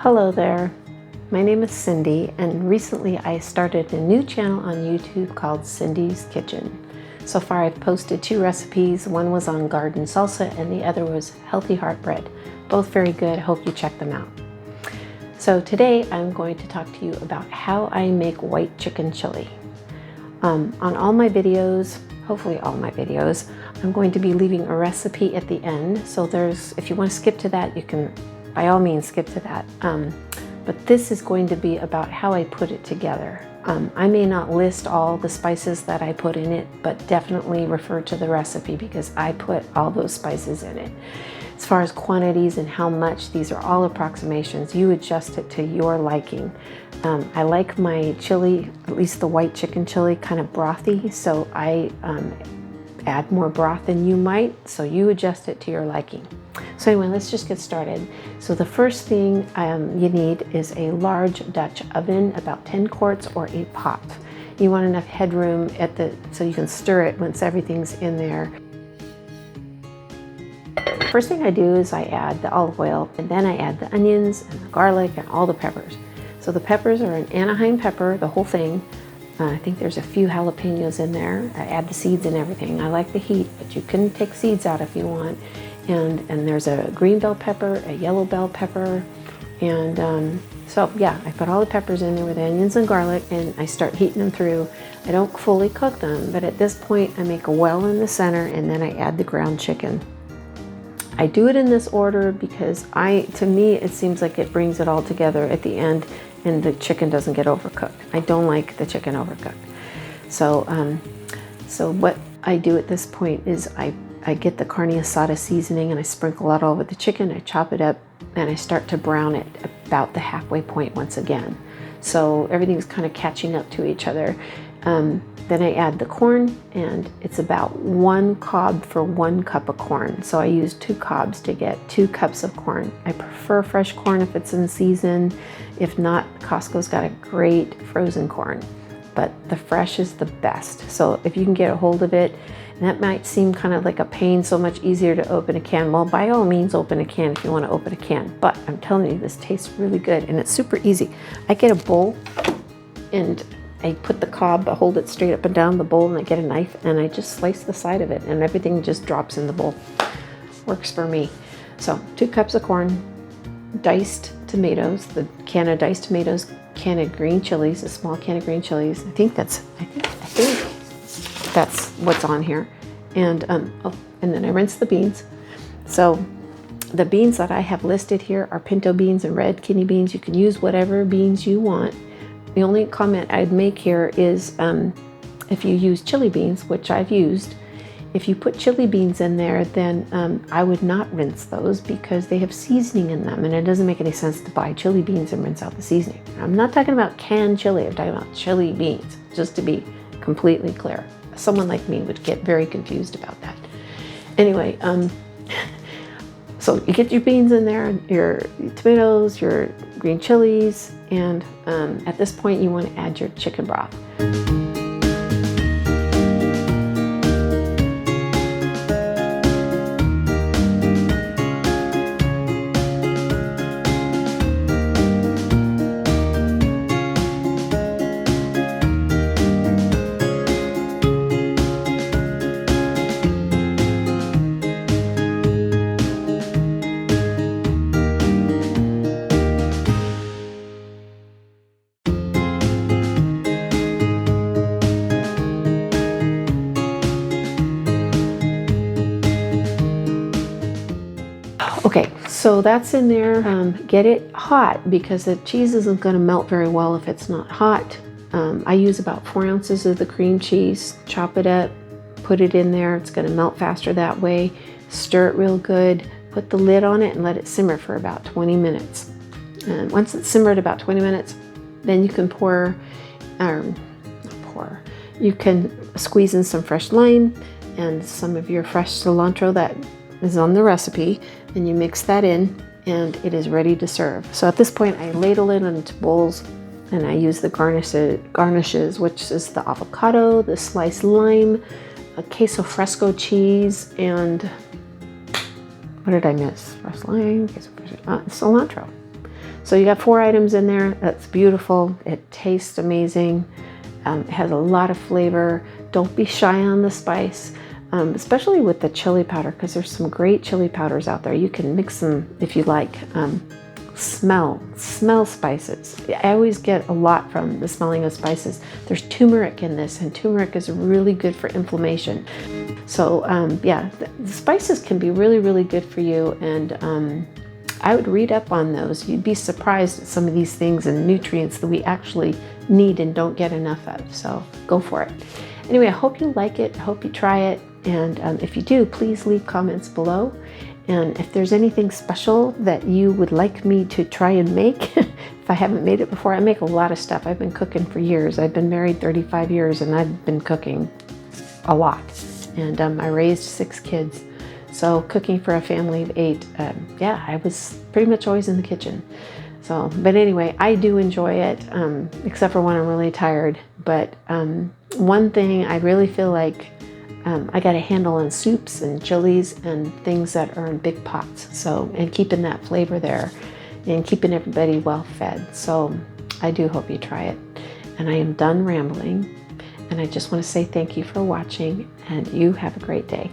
Hello there, my name is Cindy, and recently I started a new channel on YouTube called Cindy's Kitchen. So far I've posted 2 recipes. One was on garden salsa and the other was healthy heart bread. Both very good. Hope you check them out. So today I'm going to talk to you about how I make white chicken chili. On all my videos, hopefully all my videos, I'm going to be leaving a recipe at the end. So if you want to skip to that, you can by all means skip to that. But this is going to be about how I put it together. I may not list all the spices that I put in it, but definitely refer to the recipe because I put all those spices in it. As far as quantities and how much, these are all approximations. You adjust it to your liking. I like my chili, at least the white chicken chili, kind of brothy, so I add more broth than you might, so you adjust it to your liking. So anyway, let's just get started. So the first thing you need is a large Dutch oven, about 10 quarts or a pot. You want enough headroom so you can stir it once everything's in there. First thing I do is I add the olive oil, and then I add the onions and the garlic and all the peppers. So the peppers are an Anaheim pepper, the whole thing. I think there's a few jalapenos in there. I add the seeds and everything. I like the heat, but you can take seeds out if you want. And there's a green bell pepper, a yellow bell pepper, and so yeah, I put all the peppers in there with the onions and garlic, and I start heating them through. I don't fully cook them, but at this point I make a well in the center, and then I add the ground chicken. I do it in this order because to me it seems like it brings it all together at the end, and the chicken doesn't get overcooked. I don't like the chicken overcooked. So what I do at this point is I get the carne asada seasoning and I sprinkle it all over the chicken. I chop it up and I start to brown it about the halfway point once again. So everything's kind of catching up to each other. Then I add the corn, and it's about 1 cob for 1 cup of corn. So I use 2 cobs to get 2 cups of corn. I prefer fresh corn if it's in season. If not, Costco's got a great frozen corn, but the fresh is the best. So if you can get a hold of it, and that might seem kind of like a pain, so much easier to open a can. Well, by all means, open a can if you want to open a can. But I'm telling you, this tastes really good, and it's super easy. I get a bowl, and I put the cob, I hold it straight up and down the bowl, and I get a knife, and I just slice the side of it, and everything just drops in the bowl. Works for me. So 2 cups of corn, diced tomatoes, the can of diced tomatoes, can of green chilies, a small can of green chilies. I think that's what's on here. And then I rinse the beans. So the beans that I have listed here are pinto beans and red kidney beans. You can use whatever beans you want. The only comment I'd make here is if you use chili beans, which I've used, if you put chili beans in there, then I would not rinse those because they have seasoning in them, and it doesn't make any sense to buy chili beans and rinse out the seasoning. I'm not talking about canned chili, I'm talking about chili beans, just to be completely clear. Someone like me would get very confused about that. Anyway, so you get your beans in there, your tomatoes, your green chilies, and at this point you want to add your chicken broth. Okay, so that's in there. Get it hot because the cheese isn't going to melt very well if it's not hot. I use about 4 ounces of the cream cheese, chop it up, put it in there. It's going to melt faster that way. Stir it real good, put the lid on it and let it simmer for about 20 minutes. And once it's simmered about 20 minutes, then you can you can squeeze in some fresh lime and some of your fresh cilantro that is on the recipe, and you mix that in and it is ready to serve. So at this point I ladle it into bowls, and I use the garnishes, which is the avocado, the sliced lime, a queso fresco cheese, and what did I miss? Fresh lime, cilantro. So you got 4 items in there. That's beautiful. It tastes amazing. It has a lot of flavor. Don't be shy on the spice, especially with the chili powder, because there's some great chili powders out there. You can mix them if you like. Smell spices. I always get a lot from the smelling of spices. There's turmeric in this, and turmeric is really good for inflammation. So yeah, the spices can be really, really good for you, and I would read up on those. You'd be surprised at some of these things and nutrients that we actually need and don't get enough of. So go for it. Anyway, I hope you like it. I hope you try it. And if you do, please leave comments below. And if there's anything special that you would like me to try and make, if I haven't made it before, I make a lot of stuff. I've been cooking for years. I've been married 35 years and I've been cooking a lot. And I raised 6 kids. So cooking for a family of 8, yeah, I was pretty much always in the kitchen. So, but anyway, I do enjoy it, except for when I'm really tired. But one thing I really feel like I got a handle on soups and chilies and things that are in big pots. So, and keeping that flavor there and keeping everybody well fed. So I do hope you try it. And I am done rambling. And I just want to say thank you for watching, and you have a great day.